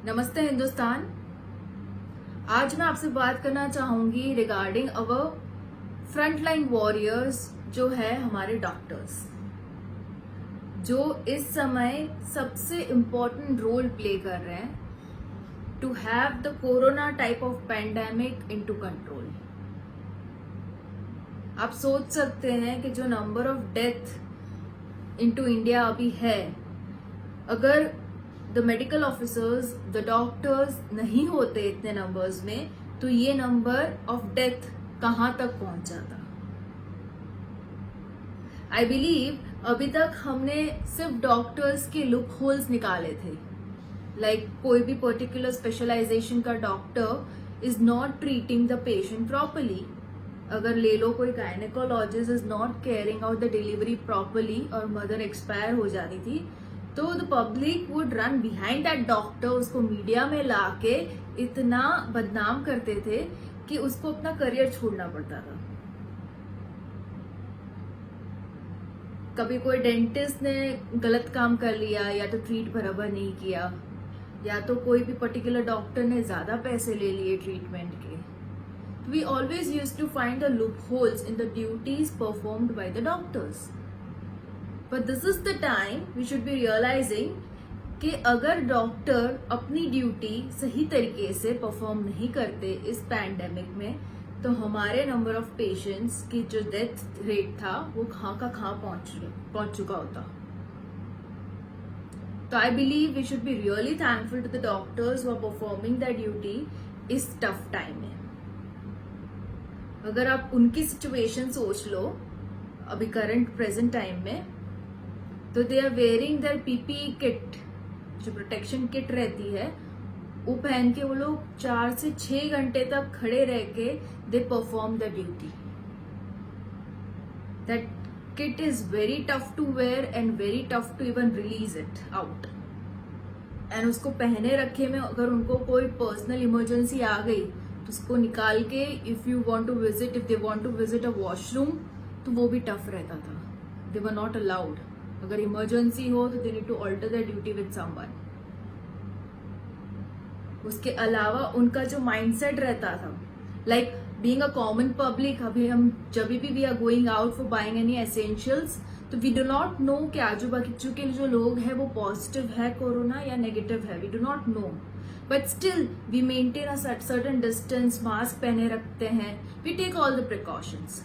नमस्ते हिंदुस्तान। आज मैं आपसे बात करना चाहूंगी रिगार्डिंग अवर फ्रंटलाइन वॉरियर्स जो है हमारे डॉक्टर्स, जो इस समय सबसे इम्पोर्टेंट रोल प्ले कर रहे हैं to have the corona type of pandemic into control. आप सोच सकते हैं कि जो number of death into India अभी है, अगर the medical officers, the doctors नहीं होते इतने नंबर्स में, तो ये नंबर ऑफ डेथ कहां तक पहुंच जाता। आई बिलीव अभी तक हमने सिर्फ डॉक्टर्स के लुप होल्स निकाले थे, लाइक कोई भी पर्टिकुलर स्पेशलाइजेशन का doctor is not treating the patient properly. अगर ले लो कोई gynaecologist is not caring out the delivery properly और मदर एक्सपायर हो जाती थी, तो the public would run behind that doctor, उसको मीडिया में लाके इतना बदनाम करते थे कि उसको अपना करियर छोड़ना पड़ता था। कभी कोई डेंटिस्ट ने गलत काम कर लिया, या तो ट्रीट बराबर नहीं किया, या तो कोई भी पर्टिकुलर डॉक्टर ने ज्यादा पैसे ले लिए ट्रीटमेंट के, we always used to find the loopholes in the duties performed by the doctors. But this is the time we should be realizing कि अगर डॉक्टर अपनी ड्यूटी सही तरीके से परफॉर्म नहीं करते इस पैंडेमिक में, तो हमारे नंबर ऑफ पेशेंट्स की जो डेथ रेट था वो कहाँ का कहाँ पहुंच चुका होता। तो I believe we should be really thankful to the doctors who are performing that duty इस टफ टाइम में। अगर आप उनकी सिचुएशन सोच लो अभी करंट प्रेजेंट टाइम में, तो they are wearing their PPE kit, जो प्रोटेक्शन किट रहती है, वो पहन के वो लोग 4 से 6 घंटे तक खड़े रह के they perform the duty. That kit is very tough to wear and very tough to even release it out. And उसको पहने रखे में अगर उनको कोई पर्सनल इमरजेंसी आ गई तो उसको निकाल के if they want to visit a washroom, तो वो भी टफ रहता था। They were not allowed. अगर इमरजेंसी हो तो they need to alter their duty with someone. उसके अलावा उनका जो माइंडसेट रहता था, like being a common public, अभी हम जब भी we are going out for buying any essentials, तो वी डू नॉट नो कि आजू बाजू के जो लोग हैं वो पॉजिटिव है कोरोना या नेगेटिव है, we do not know. But still we maintain a certain distance, mask पहने रखते हैं, we take all the precautions.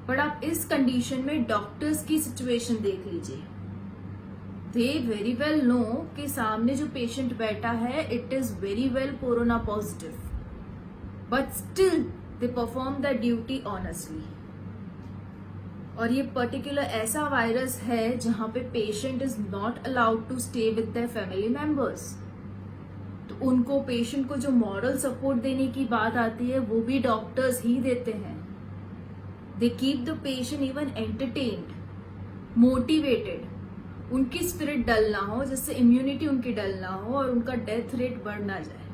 But आप इस कंडीशन में डॉक्टर्स की सिचुएशन देख लीजिए। दे वेरी वेल नो कि सामने जो पेशेंट बैठा है it is very well corona positive, but still they perform the duty honestly. और ये पर्टिकुलर ऐसा वायरस है जहां पे patient is not allowed to stay with their family members, तो उनको पेशेंट को जो मॉरल सपोर्ट देने की बात आती है वो भी डॉक्टर्स ही देते हैं। They keep the patient even entertained, motivated, उनकी स्पिरिट डल ना हो, जिससे इम्यूनिटी उनकी डल ना हो और उनका डेथ रेट बढ़ ना जाए।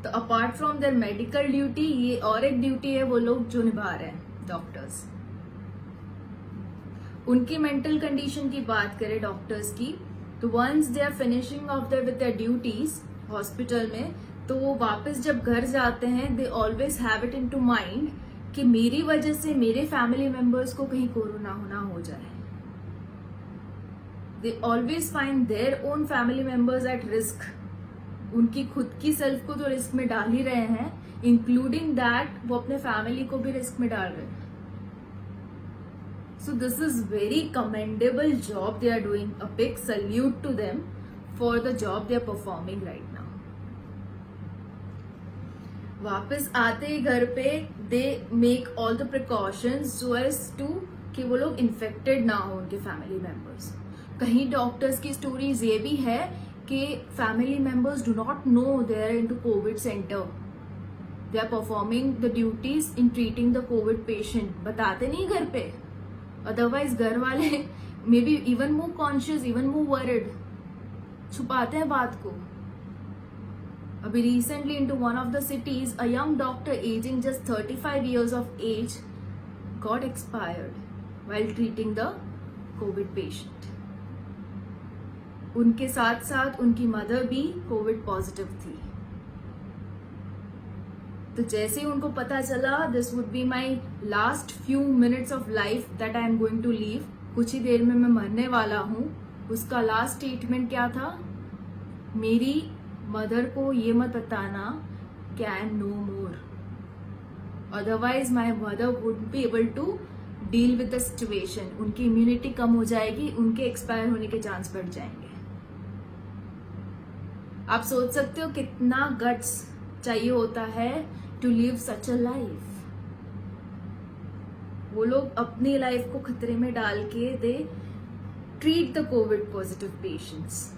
तो apart from their medical duty, ये और एक ड्यूटी है वो लोग जो निभा रहे हैं डॉक्टर्स। उनकी मेंटल कंडीशन की बात करें डॉक्टर्स की, तो once they are finishing off their with their duties hospital में, तो वो वापस जब घर जाते हैं they always have it into mind कि मेरी वजह से मेरे फैमिली मेंबर्स को कहीं कोरोना होना हो जाए। They always find their own family members at risk. उनकी खुद की सेल्फ को तो रिस्क में डाल ही रहे हैं, इंक्लूडिंग दैट वो अपने फैमिली को भी रिस्क में डाल रहे हैं। So this is very commendable job they are doing. A big salute to them for the job they are performing right now. वापस आते ही घर पे they make all the precautions so as to कि वो लोग infected ना हो उनके family members. कहीं डॉक्टर्स की स्टोरीज ये भी है कि family members do not know they are into COVID center. They are performing the duties in treating the COVID patient. बताते नहीं घर पे, अदरवाइज घर वाले may be even more conscious, even more worried, छुपाते हैं बात को। अभी recently into one of the cities a young doctor ageing just 35 years of age got expired while treating the COVID patient. उनके साथ साथ उनकी मदर भी कोविड पॉजिटिव थी। तो जैसे ही उनको पता चला this would be my last few minutes of life that I am going to leave, कुछ ही देर में मैं मरने वाला हूँ, उसका लास्ट स्टेटमेंट क्या था? मेरी मदर को ये मत बताना कि I am no more, otherwise my mother would be able to deal with the situation. उनकी इम्यूनिटी कम हो जाएगी, उनके एक्सपायर होने के चांस बढ़ जाएंगे। आप सोच सकते हो कितना गट्स चाहिए होता है to live such a life. वो लोग अपनी लाइफ को खतरे में डाल के they treat the covid positive patients.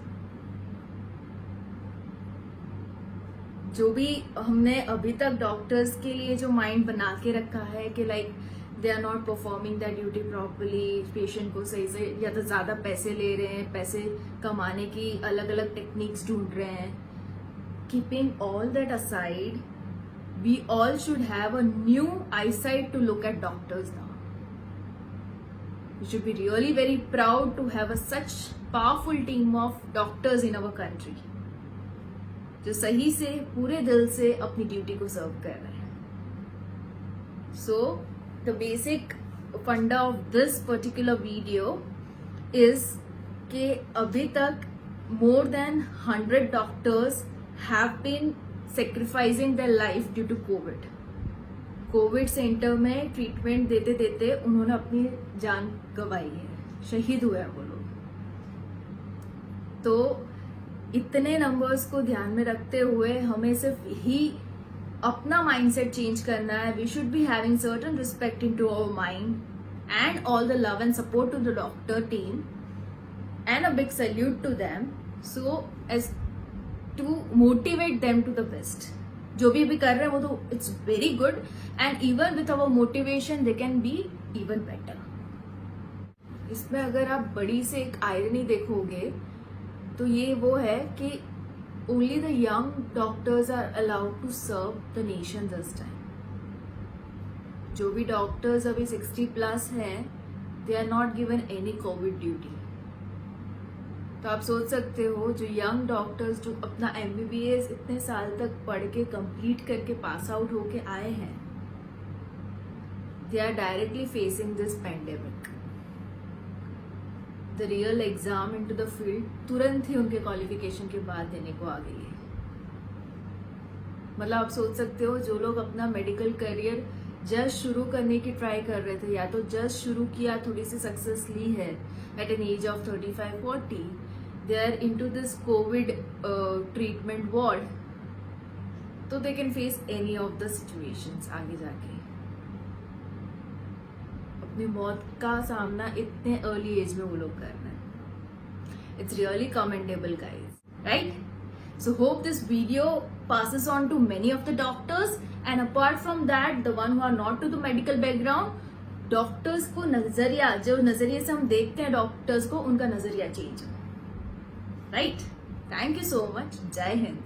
जो भी हमने अभी तक डॉक्टर्स के लिए जो माइंड बना के रखा है कि like they are not performing that duty properly, patient को सही से या तो ज्यादा पैसे ले रहे हैं, पैसे कमाने की अलग अलग टेक्निक्स ढूंढ रहे हैं। Keeping all that aside, we all should have a new eyesight to look at doctors now. We should be really very proud to have such powerful team of doctors in our country, जो सही से पूरे दिल से अपनी duty को सर्व कर रहे हैं। So the basic funda of this particular video is कि अभी तक more than 100 doctors have been sacrificing their life due to COVID. Covid centre में ट्रीटमेंट देते देते उन्होंने अपनी जान गंवाई है, शहीद हुए हैं वो लोग। तो इतने नंबर्स को ध्यान में रखते हुए हमें सिर्फ ही अपना माइंडसेट चेंज करना है। We should be having certain respect into our mind and all the love and support to the doctor team and a big salute to them, so as to motivate them to the best. जो भी अभी कर रहे हैं वो तो it's very good and even with our motivation they can be even better. इसमें अगर आप बड़ी से एक आयरनी देखोगे तो ये वो है कि only the young doctors are allowed to serve the nation this time. जो भी डॉक्टर्स अभी 60+ हैं they are not given any COVID duty. तो आप सोच सकते हो जो यंग डॉक्टर्स जो अपना MBBS इतने साल तक पढ़ के कंप्लीट करके पास आउट होके आए हैं, they are directly facing this pandemic. The real exam into the field तुरंत ही उनके क्वालिफिकेशन के बाद देने को आ गई है। मतलब आप सोच सकते हो जो लोग अपना मेडिकल करियर जस्ट शुरू करने की ट्राई कर रहे थे या तो जस्ट शुरू किया, थोड़ी सी सक्सेस ली है at an age of 35-40, they are into this COVID treatment ward, तो they can face any of the situations आगे जाके। अपनी मौत का सामना इतने अर्ली एज में वो लोग कर रहे हैं। It's really commendable, guys, right? So hope this video passes on to many of the doctors, and apart from that, the one who are not to the medical background, doctors को नजरिया, जो नजरिए से हम देखते हैं डॉक्टर्स को, उनका नजरिया चेंज हो। Right? Thank you so much. जय हिंद।